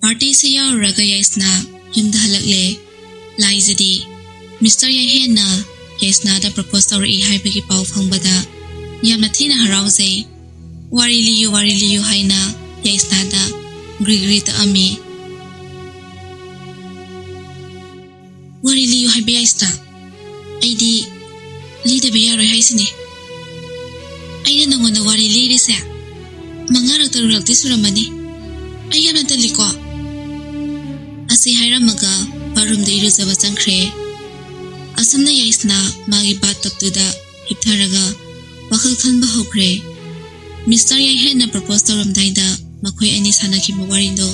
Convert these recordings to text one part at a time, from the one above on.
Party se yauraga Yaisna yumda halakle laizadi Mr. Yaihenna Yaisna da propose tawri haibagi pau phangbada yamna thina harawse wari liyu haina Yaisna da grigri ta ami wari liyu haibe Yaisna aidi lida biyaroi haisine aina nangonda wari lirise mangarak tarurakti suramani ayamna taliko asi hairamaga barum de iruzaba changkhre asamna Yaisna magi bat taptuda hiptharaga wakhal khanba hokre Mr. Yaihenna propose tawramdaida makhoi ani sanaki warindo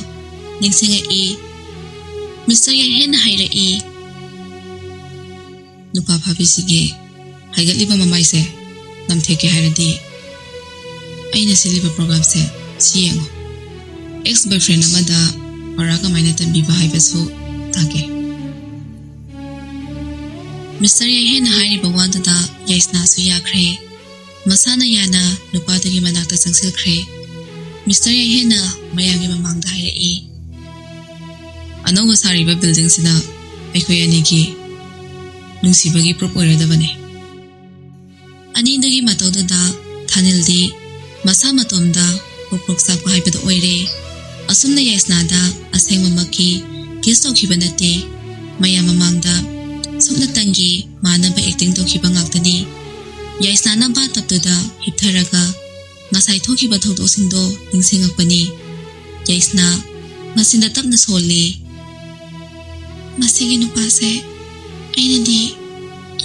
ningsinga e Mr. Yaihenna haira e nupa phabisige haigatliba mamaise namtheke hairadi aina siliba program se siyengo ex boyfriend amada Paraga maina tambiba haibasu tage Mr. Yaihenna hairiba wandada Yaisna su yakre masana yana nupadagi manakta changsilkhre Mr. Yaihenna mayangi mamangda haira e anoba sariba building sida aikoi anigi nungsibagi prop oiradabane anindagi matawdada thanildi masa matomda proproksa ko haibada oire asumna Yaisna da asengmamaki guest tokhiba nate maya mamangda sumna tangi manaba acting tokhiba ngaktani Yaisna na ba taptuda hiptharaga ngasai thokhiba thodosingdo ningsingakpani Yaisna masinda tapna soli masigi nupase ainadi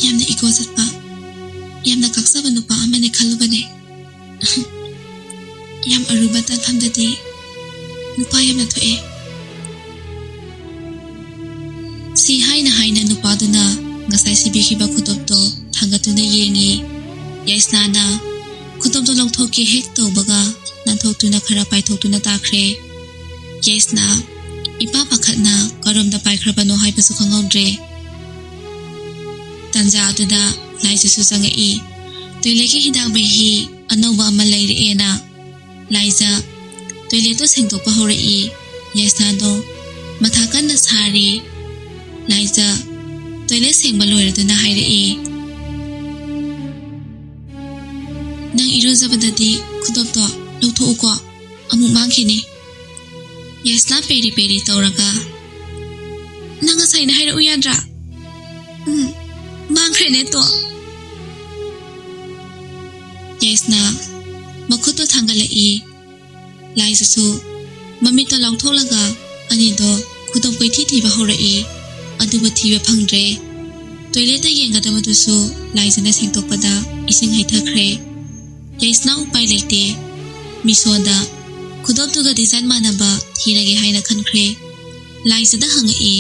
yamna ego satpa yamna kaksaba nupa amane khalubane yam aruba tanphamdadi nupa yamna thoe si haina nupaduna ngasai sibikhiba khutopto thangatuna yengi Yaisna na khutopto longthoki hek tawbaga nanthokutuna khara paithokutuna takhre Yaisna ipa pakhatna karomda paikrabano haibasu khangawdre tanja atuda laijasu changai toileki hidak behi anoba ama laire ena laija toileto sengtokpa horai Yaisna do mathakan na sari laija toilet sengba loiraduna haire nang iruzabadadi khudopto lawtho'uko amuk mangkhini Yaisna peri tawraga nang asaina haira uyadra mangkhrene to Yaisna makhuto thangalai laisasu mamito lawtholaga anido khudop koi thiba horai aduba thiba phangdre toilet yengadamadusu laisana sengtokpada ising haithakre Yaisna upai leite misoda khudoptuga design manaba thirage haina khankhre laisada hangai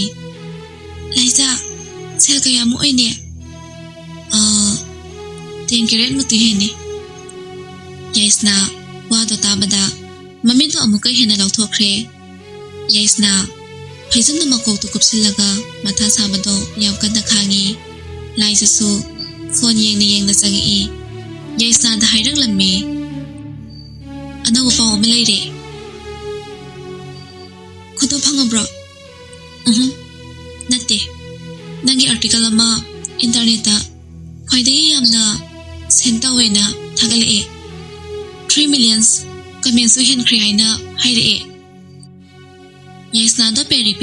laisa sel kayamu oine 10 carat muti hene Yaisna wado tabada maminto amuka hena lawthokre Yaisna phaijamna makokto kupsilaga matha sabado yam kanna khangi laisasu phone yengna changi Yaisna da hairang lammi anawa paw ma leire khudo phangabro natte nangi article ama internet ta khwaidagi yamna senta wena thagale 3 million comments hen khriaina haire Yaisna da peri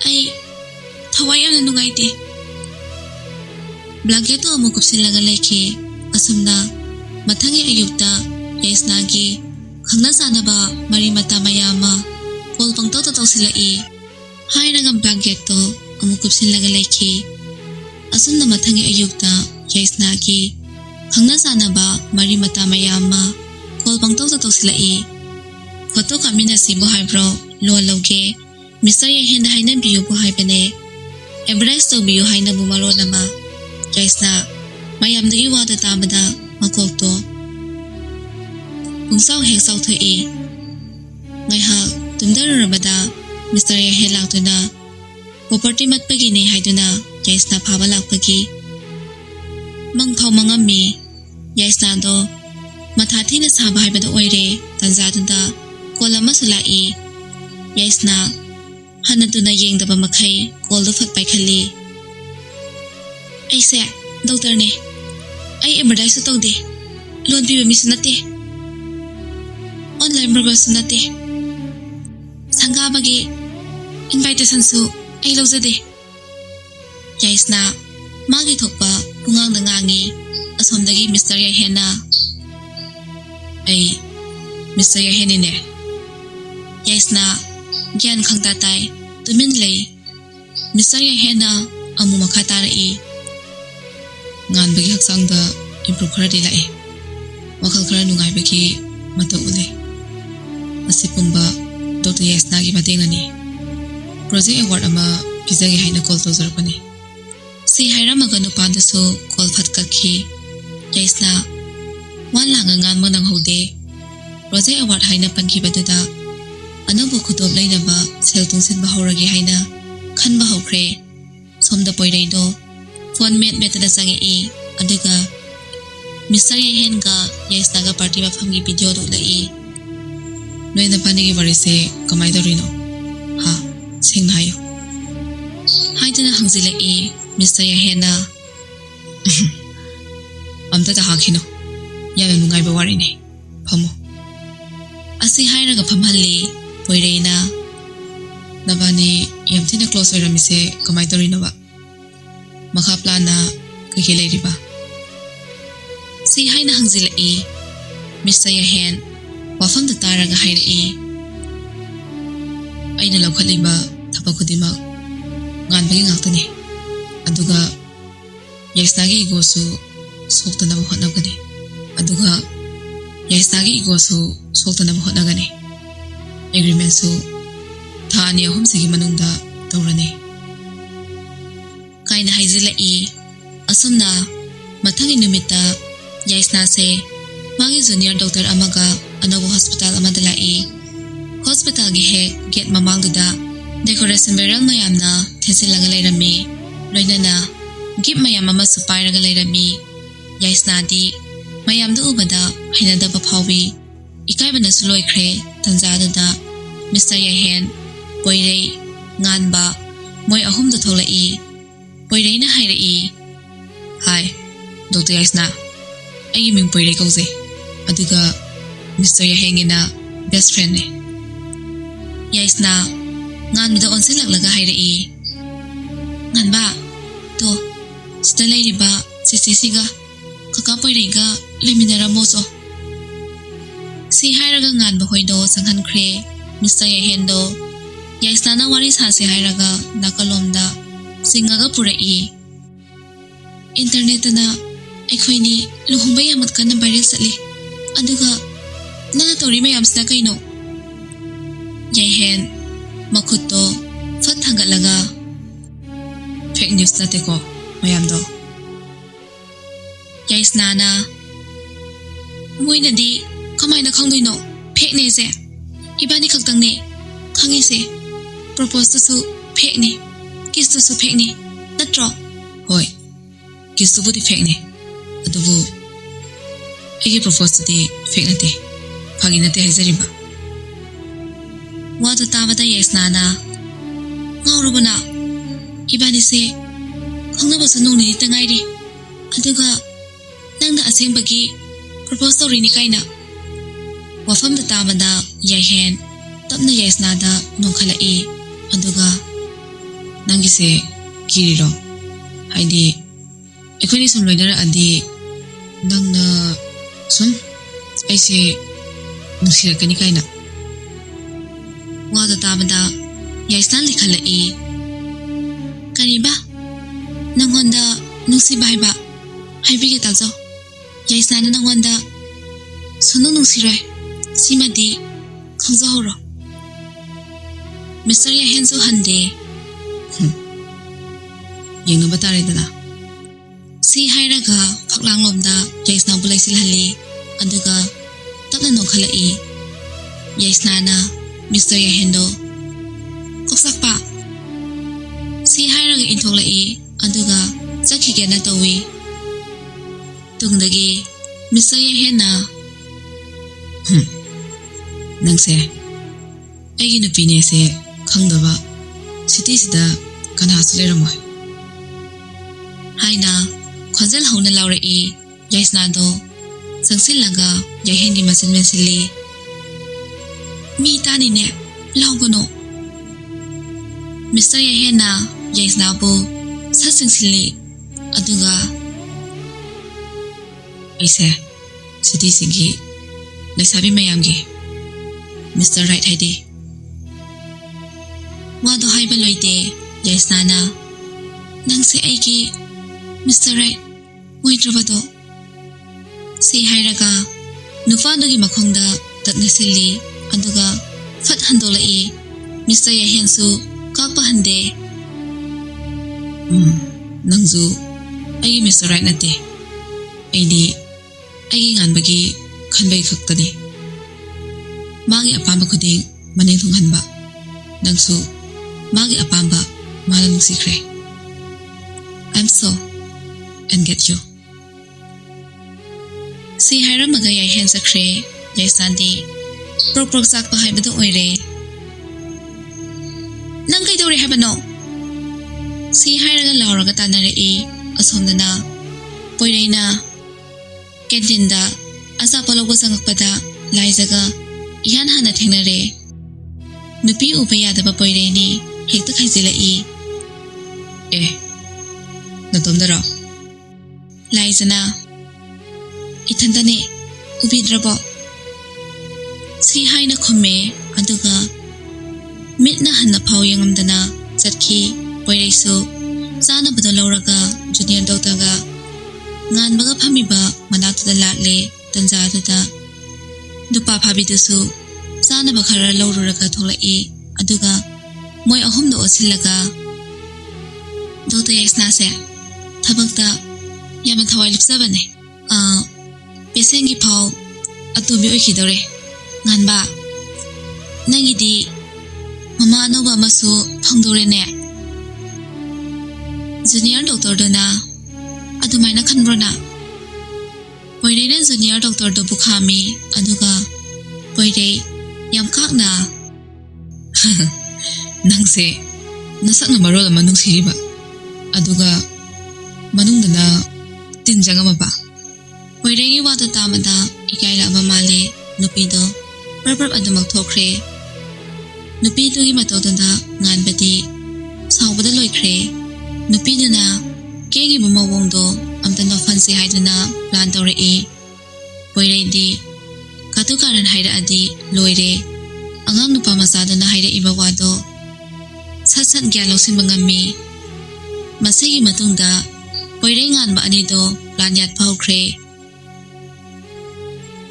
ai thawai amna nugaite blanket to amu kupsilaga leke asumna mathangi ayukta Yaisna gi khangna sanaba mari mata mayama kol pangto to silai hairanga blanket to amu kupsilaga leke asumna mathangi ayukta Yaisna gi khangna sanaba mari mata mayama kol pangto to silai photo kamina sibo haibro lo loge Mr. Yaihenna haina biyu bo haibane embrace to biyu haina bumaro nama Yaisna mayamdagi wada tabada makokto ungsaw heksaw thoi ngaiha tumdarabada Mr. Yaihenna laktuna property matpagi ne haiduna Yaisna phaba lakpagi mangthau mangami Yaisna do mathathina saba haibada oire tanjadunda kolama sulai Yaisna hanaduna yengdaba makai call do fat paikhali. Aise doctor ne. Ai emergency tawde. Loan piba mi sunate. Online burger sunate. Sangabagi invitation su ai lawjade. Yaisna magi thokpa pungang da ngangi asomdagi Mr. Yaihena. Ai Mr. Yaiheni ne. Yaisna gyan khangta tai tumin lei. Mr. Yaihena amu makha tarai. Ngan bagi haksang da improve khara di lai. Wakal khara nungai bagi mata ule. Asipumba Dr. Yaisna gi mateng nani. Project award ama pizagi haina call to zarpani. Si haira maganu pandu so call phat kakhi. Yaisna wan langa ngan mo nang hode. Project award haina pankhi baduda anabu khutob laina ba sel tungsin ba horagi haina khan ba hokre. Somda poirai do phone met da sangi e aduga Mr. Yaihen ga Yaisna ga party ba phamgi video do lai. Noi na pani gi bari se kamai do rino. Ha sing hayo. Haidana hangzila e Mr. Yaihena. Amta ta hakhino. Yana nungai ba wari ne. Phamo. Asi hairaga phamhalli poireina. Nabani yamthina close oirami se kamai do rino ba. Makha plan na kake leiri ba. Si haina hangzila e Mr. Yaihen wafam da taraga haira e. Aina laukhaliba thapa khudima ngan bagi ngaktani. Aduga Yaisna gi ego su soktana ba hotnagani. Aduga Yaisna gi ego su soktana ba hotnagani. Agreement su thani ahum sigi manungda tawrani. Kaina haizila e asumna mathangi numita Yaisna se magi junior doctor amaga anabu hospital amada lai. Hospital gi he gate mamangda decoration beral mayamna thesilaga lairami. Loinana gip mayam ama supairaga lairami. Yaisna di mayamda ubada hainadaba phawi. Ikaibana suloikre tanjadada Mr. Yaihen poirei nganba moi ahum da tholai. Poirei na hairai. Hi Dr. Yaisna. Ai ming poirei kauze. Aduga Mr. Yaihengina best friend ne. Yaisna ngan da onsilak laga hairai. Nganba to sida lairiba sisiga kaka poirei ga leminara moso. Si hairaga ngan ba hoido sanghan khre Mr. Yaihen do Yaisna na wari sase hairaga nakalomda singaga purai. Internet na aikhoini luhumba yamat kana viral sali. Aduga nana tori mayam sna kaino. Yaihen makutto fat thangalaga Fake news nate ko mayam do. Yaisna na moina di kamaina khangdoino fake ne se. Ibani khaktang ne khangi se. Propose to su fake ne. Kiss to su fake ne. Natro. Hoi. Kiss to budi fake ne. Adubu egi propose to di fake nate. Phagi nate haizariba. Wada tabada Yaisna na ngaurubana ibani se khangnaba su nungni tangairi. Aduga nangna asengbagi propose to rini kaina. Wafam da tabada Yaihen tapna Yaisna da nongkhalai. Aduga nangi se kiriro. Haidi ekhoni sum loinara adi nangna sum aise nungsirakani kaina. Wada tabada Yaisna likhalai. Kariba nangonda nungsi baiba haibige tajo. Yaisna na nangonda sunu nungsirai. Simadi khangzahoro. Mr. Yaihen so hande. Yengna batare dana. Si hairaga phaklanglomda Yaisna bulai silhali. Aduga tapna nongkhalai. Yaisna na Mr. Yaihen do koksakpa. Si hairaga intholai. Aduga chakhige na tawi. Tungdagi Mr. Yaihen na Nangse ꯑꯩꯒꯤ ꯅꯨꯄꯤꯅꯦꯁꯦ ꯈꯪꯗꯕ ꯁꯤꯇꯤꯁꯤꯗ ꯀꯅꯥꯁꯨ ꯂꯩꯔꯝꯃꯣꯏ ꯍꯥꯏꯅ ꯈꯣꯟꯖꯦꯜ ꯍꯧꯅ ꯂꯥꯎꯔꯛꯏ ꯌꯥꯏꯁꯅꯥꯗꯣ ꯆꯪꯁꯤꯜꯂꯒ ꯌꯥꯏꯍꯦꯟꯒꯤ ꯃꯆꯤꯟ ꯃꯦꯟꯁꯤꯜꯂꯤ ꯃꯤ ꯇꯥꯅꯤꯅꯦ ꯂꯥꯎꯒꯅꯣ mister ꯌꯥꯏꯍꯦꯟꯅ ꯌꯥꯏꯁꯅꯥꯕꯨ ꯁꯠ ꯆꯪꯁꯤꯜꯂꯤ ꯑꯗꯨꯒ ꯑꯩꯁꯦ ꯁꯤꯇꯤꯁꯤꯒꯤ ꯂꯩꯁꯥꯕꯤ ꯃꯌꯥꯝꯒꯤ ꯃꯤꯁꯇꯔ ꯔꯥꯏꯠ ꯍꯥꯏꯗꯤ ꯋꯥꯗꯣ ꯍꯥꯏꯕ ꯂꯣꯏꯗꯦ ꯌꯥꯏꯁꯅꯥꯅ ꯅꯪꯁꯦ ꯑꯩꯒꯤ ꯃꯤꯁꯇꯔ ꯔꯥꯏꯠ ꯑꯣꯏꯗ꯭ꯔꯕꯗꯣ ꯁꯤ ꯍꯥꯏꯔꯒ ꯅꯨꯄꯥꯗꯨꯒꯤ ꯃꯈꯣꯡꯗ ꯇꯛꯅꯁꯤꯜꯂꯤ ꯑꯗꯨꯒ ꯐꯠ ꯍꯟꯗꯣꯛꯂꯛꯏ ꯃꯤꯁꯇꯔ ꯌꯥꯏꯍꯦꯟꯁꯨ ꯀꯥꯛꯄ ꯍꯟꯗꯦ ꯅꯪꯁꯨ ꯑꯩꯒꯤ ꯃꯤꯁꯇꯔ ꯔꯥꯏꯠ ꯅꯠꯇꯦ ꯑꯩꯗꯤ ꯑꯩꯒꯤ ꯉꯥꯟꯕꯒꯤ ꯈꯟꯕꯒꯤ ꯈꯛꯇꯅꯤ ꯃꯥꯒꯤ ꯑꯄꯥꯝꯕ ꯈꯨꯗꯤꯡ ꯃꯅꯤꯡ ꯊꯨꯡꯍꯟꯕ ꯅꯪꯁꯨ ꯃꯥꯒꯤ ꯑꯄꯥꯝꯕ ꯃꯥꯅ ꯅꯨꯡꯁꯤꯈ꯭ꯔꯦ I'm so and get you ꯁꯤ ꯍꯥꯏꯔꯝꯃꯒ ꯌꯥꯏꯍꯦꯟ ꯆꯠꯈ꯭ꯔꯦ ꯌꯥꯏꯁꯅꯥꯗꯤ ꯄ꯭ꯔꯣꯛ ꯄ꯭ꯔꯣꯛ ꯆꯥꯛꯄ ꯍꯥꯏꯕꯗꯣ ꯑꯣꯏꯔꯦ ꯅꯪ ꯀꯩꯗꯧꯔꯦ ꯍꯥꯏꯕꯅꯣ ꯁꯤ ꯍꯥꯏꯔꯒ ꯂꯥꯎꯔꯒ ꯇꯥꯟꯅꯔꯛꯏ ꯑꯁꯣꯝꯗꯅ ꯄꯣꯏꯔꯩꯅ ꯀꯦꯟꯇꯤꯟꯗ ꯑꯆꯥꯄꯣꯠ ꯂꯧꯕ ꯆꯪꯉꯛꯄꯗ ꯂꯥꯏꯖꯒ ꯏꯍꯥꯟ ꯍꯥꯟꯅ ꯊꯦꯡꯅꯔꯦ ꯅꯨꯄꯤ ꯎꯕ ꯌꯥꯗꯕ ꯄꯣꯏꯔꯩꯅꯤ ꯍꯦꯛꯇ ꯈꯥꯏꯖꯤꯜꯂꯛꯏ ꯅꯇꯣꯝꯗꯔꯣ ꯂꯥꯏꯖꯅ ꯏꯊꯟꯇꯅꯦ ꯎꯕꯤꯗ꯭ꯔꯕꯣ ꯁꯤ ꯍꯥꯏꯅ ꯈꯨꯝꯃꯦ ꯑꯗꯨꯒ ꯃꯤꯠꯅ ꯍꯟꯅ ꯐꯥꯎ ꯌꯦꯡꯉꯝꯗꯅ ꯆꯠꯈꯤ ꯄꯣꯏꯔꯩꯁꯨ ꯆꯥꯅꯕꯗꯣ ꯂꯧꯔꯒ ꯖꯨꯅꯤꯌꯔ ꯗꯣꯛꯇꯔꯒ ꯉꯥꯟꯕꯒ ꯐꯝꯃꯤꯕ ꯃꯅꯥꯛꯇꯨꯗ ꯂꯥꯛꯂꯦ ꯇꯟꯖꯥꯗꯨꯗ ꯅꯨꯄꯥ ꯐꯥꯕꯤꯗꯨꯁꯨ ꯆꯥꯅꯕ ꯈꯔ ꯂꯧꯔꯨꯔꯒ ꯊꯣꯛꯂꯛꯏ ꯑꯗꯨꯒ ꯃꯣꯏ ꯑꯍꯨꯝꯗ ꯑꯣꯠꯁꯤꯜꯂꯒ ꯗꯣꯛꯇꯔ ꯌꯥꯏꯁꯅꯥꯁꯦ ꯊꯕꯛꯇ ꯌꯥꯝꯅ ꯊꯋꯥꯏ ꯂꯨꯞꯆꯕꯅꯦ ꯄꯦꯁꯦꯟꯒꯤ ꯐꯥꯎ ꯑꯇꯣꯝꯕꯤ ꯑꯣꯏꯈꯤꯗꯧꯔꯦ ꯉꯥꯟꯕ ꯅꯪꯒꯤꯗꯤ ꯃꯃꯥ ꯑꯅꯧꯕ ꯑꯃꯁꯨ ꯐꯪꯗꯧꯔꯦꯅꯦ ꯖꯨꯅꯤꯌꯔ ꯗꯣꯛꯇꯔꯗꯨꯅ ꯑꯗꯨꯃꯥꯏꯅ ꯈꯟꯕ꯭ꯔꯣꯅ ꯄꯣꯏꯔꯩꯅ ꯖꯨꯅꯤꯌꯔ ꯗꯣꯛꯇꯔꯗꯨꯕꯨ ꯈꯥꯝꯃꯤ ꯑꯗꯨꯒ ꯄꯣꯏꯔꯩ ꯌꯥꯝ ꯀꯥꯛꯅ ꯅꯪꯁꯦ ꯅꯁꯛꯅ ꯃꯔꯣꯜ ꯑꯃ ꯅꯨꯡꯁꯤꯔꯤꯕ ꯑꯗꯨꯒ ꯃꯅꯨꯡꯗꯅ ꯇꯤꯟ ꯆꯪꯉꯝꯃꯕ ꯄꯣꯏꯔꯩꯒꯤ ꯋꯥꯗꯨ ꯇꯥꯕꯗ ꯏꯀꯥꯏꯔꯛꯑꯕ ꯃꯥꯜꯂꯦ ꯅꯨꯄꯤꯗꯣ ꯄ꯭ꯔꯞ ꯑꯗꯨꯃꯛ ꯊꯣꯛꯈ꯭ꯔꯦ ꯅꯨꯄꯤꯗꯨꯒꯤ ꯃꯇꯧꯗꯨꯗ ꯉꯥꯟꯕꯗꯤ ꯁꯥꯎꯕꯗ ꯂꯣꯏꯈ꯭ꯔꯦ ꯅꯨꯄꯤꯗꯨꯅ ꯀꯦꯡꯉꯤꯕ ꯃꯑꯣꯡꯗꯣ ꯑꯝꯇ ꯅꯣꯛꯍꯟꯁꯦ ꯍꯥꯏꯗꯨꯅ ꯄ꯭ꯂꯥꯟ ꯇꯧꯔꯛꯏ ꯄꯣꯏꯔꯩꯗꯤ ꯀꯥꯇꯨ ꯀꯥꯔꯟ ꯍꯥꯏꯔꯛꯑꯗꯤ ꯂꯣꯏꯔꯦ ꯑꯉꯥꯡ ꯅꯨꯄꯥ ꯃꯆꯥꯗꯨꯅ ꯍꯥꯏꯔꯛꯏꯕ ꯋꯥꯗꯣ ꯁꯠ ꯁꯠ ꯒ꯭ꯌꯥꯟ ꯂꯧꯁꯤꯟꯕ ꯉꯝꯃꯤ ꯃꯁꯤꯒꯤ ꯃꯇꯨꯡꯗ ꯄꯣꯏꯔꯩ ꯉꯥꯟꯕ ꯑꯅꯤꯗꯣ ꯄ꯭ꯂꯥꯟ ꯌꯥꯠꯄ ꯍꯧꯈ꯭ꯔꯦ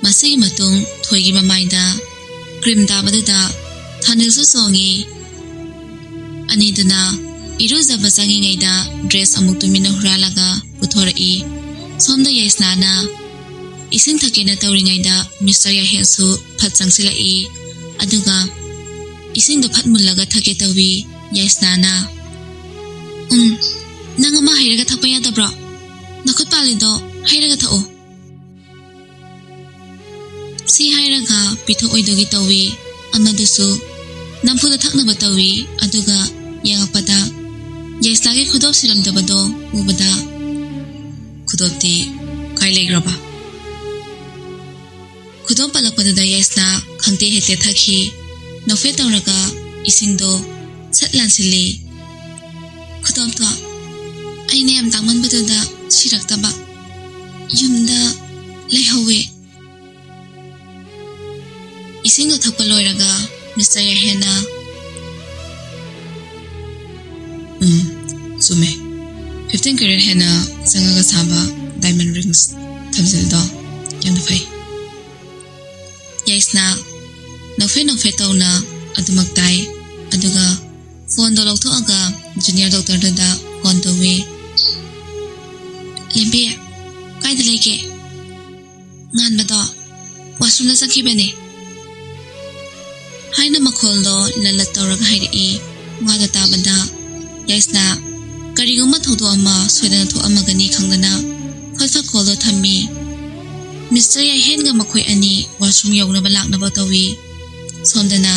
ꯃꯁꯤꯒꯤ ꯃꯇꯨꯡ ꯊꯣꯏꯒꯤ ꯃꯃꯥꯏꯗ ꯀ꯭ꯔꯤꯝ ꯇꯥꯕꯗꯨꯗ ꯊꯥꯅꯤꯜꯁꯨ ꯆꯣꯡꯉꯤ ꯑꯅꯤꯗꯨꯅ ꯏꯔꯨꯖꯕ ꯆꯪꯉꯤꯉꯩꯗ ꯗ꯭ꯔꯦꯁ ꯑꯃꯨꯛ ꯇꯨꯃꯤꯟꯅ ꯍꯨꯔꯥꯜꯂꯒ ꯄꯨꯊꯣꯔꯛꯏ ꯁꯣꯝꯗ ꯌꯥꯏꯁꯅꯥꯅ ꯏꯁꯤꯡ ꯊꯛꯀꯦꯅ ꯇꯧꯔꯤꯉꯩꯗ ꯃꯤꯁꯇꯔ ꯌꯥꯏꯍꯦꯟꯁꯨ ꯐꯠ ꯆꯪꯁꯤꯜꯂꯛꯏ ꯑꯗꯨꯒ ꯏꯁꯤꯡꯗꯣ ꯐꯠ ꯃꯨꯜꯂꯒ ꯊꯛꯀꯦ ꯇꯧꯋꯤ ꯌꯥꯏꯁꯅꯥꯅ ꯅꯪ ꯑꯃ ꯍꯩꯔꯒ ꯊꯛꯄ ꯌꯥꯗꯕ꯭ꯔꯣ ꯅꯈꯨꯠ ꯄꯥꯜꯂꯤꯗꯣ ꯍꯩꯔꯒ ꯊꯛꯑꯣ ꯁꯤ ꯍꯥꯏꯔꯒ ꯄꯤꯊꯣꯛꯑꯣꯏꯗꯣꯒꯤ ꯇꯧꯋꯤ ꯑꯃꯗꯨꯁꯨ ꯅꯝꯐꯨꯗ ꯊꯛꯅꯕ ꯇꯧꯋꯤ ꯑꯗꯨꯒ ꯌꯦꯡꯉꯛꯄꯗ ꯌꯥꯏꯁꯅꯥꯒꯤ ꯈꯨꯗꯣꯞ ꯁꯤꯔꯝꯗꯕꯗꯣ ꯎꯕꯗ ꯈꯨꯗꯣꯞꯇꯤ ꯀꯥꯏ ꯂꯩꯈ꯭ꯔꯕ ꯈꯨꯗꯣꯞ ꯄꯜꯂꯛꯄꯗꯨꯗ ꯌꯥꯏꯁꯅꯥ ꯈꯪꯇꯦ ꯍꯦꯛꯇꯦ ꯊꯛꯈꯤ ꯅꯣꯛꯐꯦꯠ ꯇꯧꯔꯒ ꯏꯁꯤꯡꯗꯣ ꯁꯠ ꯂꯥꯟꯁꯤꯜꯂꯤ ꯈꯨꯗꯣꯞꯇꯣ ꯑꯩꯅ ꯌꯥꯝ ꯇꯥꯡꯃꯟꯕꯗꯨꯗ ꯁꯤꯔꯛꯇꯕ ꯌꯨꯝꯗ ꯂꯩꯍꯧꯋꯦ ꯏꯁꯤꯡꯗꯣ ꯊꯛꯄ ꯂꯣꯏꯔꯒ ꯃꯤꯁꯇꯔ ꯌꯥꯏꯍꯦꯟꯅ ꯆꯨꯝꯃꯦ 15 ꯀꯦꯔꯦꯠ ꯍꯦꯟꯅ ꯆꯪꯉꯒ ꯁꯥꯕ ꯗꯥꯏꯃꯟ ꯔꯤꯡꯁ ꯊꯝꯖꯤꯜꯂꯤꯗꯣ ꯌꯥꯝꯅ ꯐꯩ ꯌꯥꯏꯁꯅꯥ ꯅꯣꯛꯐꯦꯠ ꯇꯧꯅ ꯑꯗꯨꯃꯛ ꯇꯥꯏ ꯑꯗꯨꯒ ꯐꯣꯟꯗꯣ ꯂꯧꯊꯣꯛꯑꯒ ꯖꯨꯅꯤꯌꯔ ꯗꯣꯛꯇꯔꯗꯨꯗ ꯐꯣꯟ ꯇꯧꯋꯤ ꯂꯦꯝꯕꯤ ꯀꯥꯏꯗ ꯂꯩꯒꯦ ꯉꯥꯟꯕꯗꯣ ꯋꯥꯁꯔꯨꯝꯗ ꯆꯠꯈꯤꯕꯅꯦ ꯍꯥꯏꯅ ꯃꯈꯣꯜꯗꯣ ꯂꯂꯠ ꯇꯧꯔꯒ ꯍꯥꯏꯔꯛꯏ ꯋꯥꯗꯣ ꯇꯥꯕꯗ ꯌꯥꯏꯁꯅꯥ ꯀꯔꯤꯒꯨꯝꯕ ꯊꯧꯗꯣꯛ ꯑꯃ ꯁꯣꯏꯗꯅ ꯊꯣꯛꯑꯝꯃꯒꯅꯤ ꯈꯪꯗꯅ ꯐꯠ ꯀꯣꯜꯗꯣ ꯊꯝꯃꯤ ꯃꯤꯁꯇꯔ ꯌꯥꯏꯍꯦꯟꯒ ꯃꯈꯣꯏ ꯑꯅꯤ ꯋꯥꯁꯔꯨꯝ ꯌꯧꯅꯕ ꯂꯥꯛꯅꯕ ꯇꯧꯋꯤ ꯁꯣꯝꯗꯅ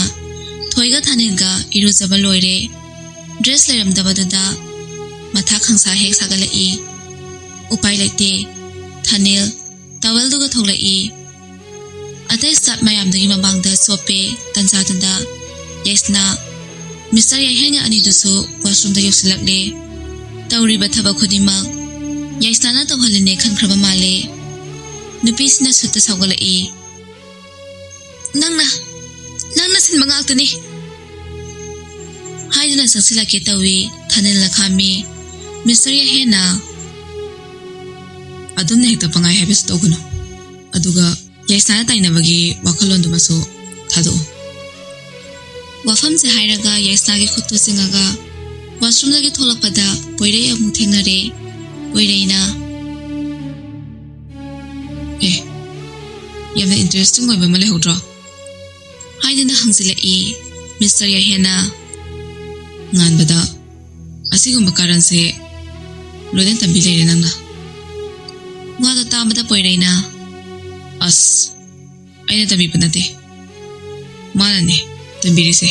Thoiga Thanilga iruzaba loire dress leiramdabaduda matha khangsa hek sagalai upai laite Thanil towel duga tholai atai sat mayamdagi mamangda sope tansadunda Yaisna Mr. Yaihenga ani dusu washroom da yosilakle tawriba thaba khodimak Yaisna na tawhaline khankraba male nupisina sutta sawgalai Nangna sinma ngaqtani haiduna sangsilake tawi Thanil lakhami Mr. Yahena adumna hekta pangai habis tawguno aduga Yaisna tainabagi wakalon dumaso thado wafam se hairaga Yaisna gi khuttu singaga washroom lagi tholakpada poirei amu thengnare poireina yamna interesting oiba male hodro haiduna hangsilai Mr. Yahena nganbada asigumba karan se loden tambi leire nangna wada tamada poireina as aina tambi panate manane tambirise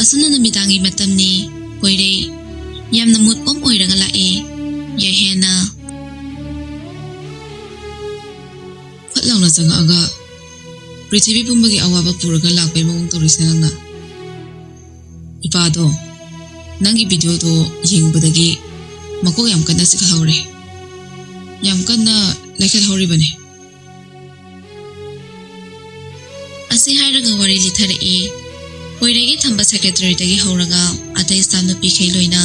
asuna namidangi matamni poirei yamna mut oiraga lai Yahena Fatlangna aga Prithvi pumbagi awaba puraga lakpai mawong tawrisa nangna Ipado nangi video do yengubadagi makok yam kanna sikhaure yam kanna laikhal hauribane asi hairaga wari litharai poiregi thamba secretary dagi hauraga atai staff nupi kheiloina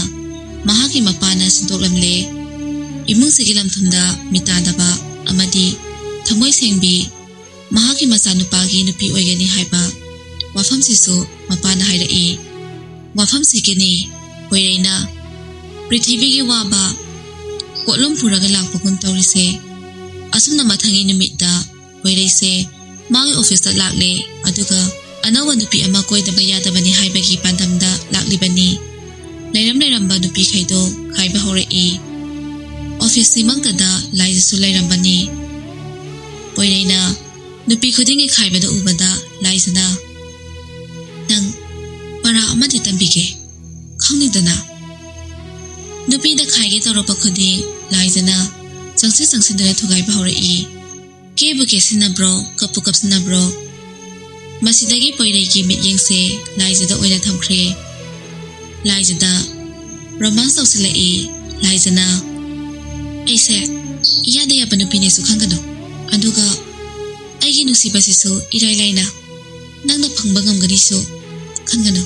mahaki mapana sindoklamle imung sigilam thumda mitadaba amadi Thamoi sengbi mahaki masanupagi nupi oigani haiba wafam sisu mapana hairai wafam sikeni poireina Prithvi gi waba kotlom puraga lakpagun tawrise asumna mathangi numita poireise magi office ta lakle aduga anawa nupi ama koidaba yadabani haibagi pandamda laklibani leiramba nupi khaido khaiba horai office simangtada laisu leirambani poireina nupi khudingi khaibada ubada laisana nang para amadi tambige khangnidana nupi da khaige toropa khuding laisana changsi dana thugai baurai kebu kesina bro kapu kapsina bro masidagi poirei ki mityengse laisada oina thamkhre laisada romance tawsilai laisana aise iyade ya panupine su khangado aduga aigi nusibasisu irai laina nangna phangba ngamgani su khangano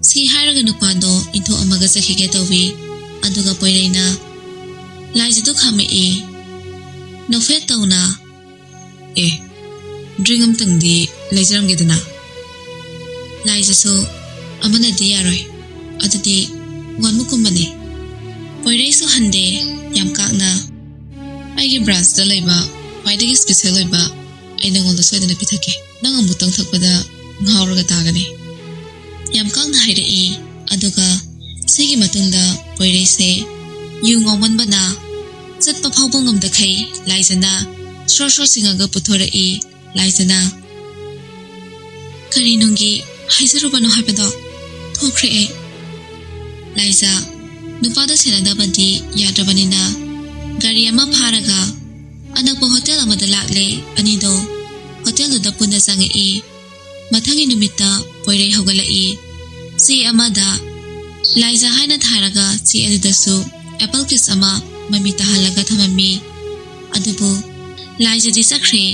si hairaga nupado into amaga sakhige tawi aduga poireina laijadu khame nofet tawna dringam tangdi laijaram gedana laijasu amana di yaroi adudi wanmu kumbane poirei su hande yam kakna aigi branch da laiba paidagi special laiba aina ngolda soidana pithake nang amutang thakpada nghauraga tagani yam kakna hairai aduga sigi matungda poirei se yu ngawman bana chatpa phawbo ngamda khai laijana shor singaga puthorai laijana kari nungi haizarubano haibado thokre ai laija nupada senada bandi yadrabanina gari ama pharaga anakpa hotel amada lakle anido hotel da punna sangai mathangi numita poirei hogalai si amada laija haina tharaga si adidasu apple kiss ama mamita halaga thamami adubu laija di sakre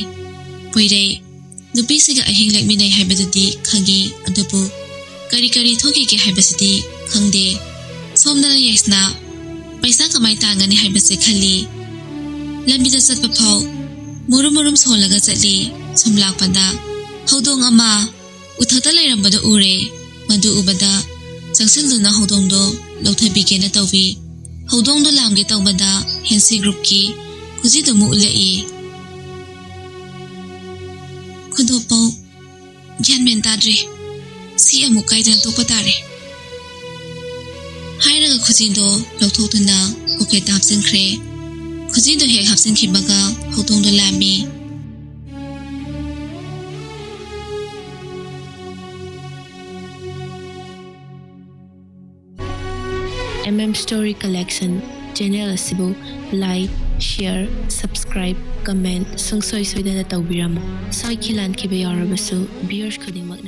poirei nupi siga ahing lekminai haibadudi khangi adubu kari thoki ke haibasidi khangde somdana Yaisna paisa kamai tangani haibase khali lambida satpa phau murum solaga chali somlakpada hodong ama uthata lairambada ure madu ubada changsiluna hodongdo lauthabige na tawi hodongdo lamge tawbada hensi group ki khujidu mu ulai khudopau gyanmen tadre si amu kaidan topatare hairaga khujindo lauthotuna pocket hapsinkhre khujindo hek hapsinkibaga hodongdo lami Story Collection channel asibu like, share, subscribe, comment, sungsoi soidana tawbiramo. Sai khilan khiba yarabasu viewers khudingmak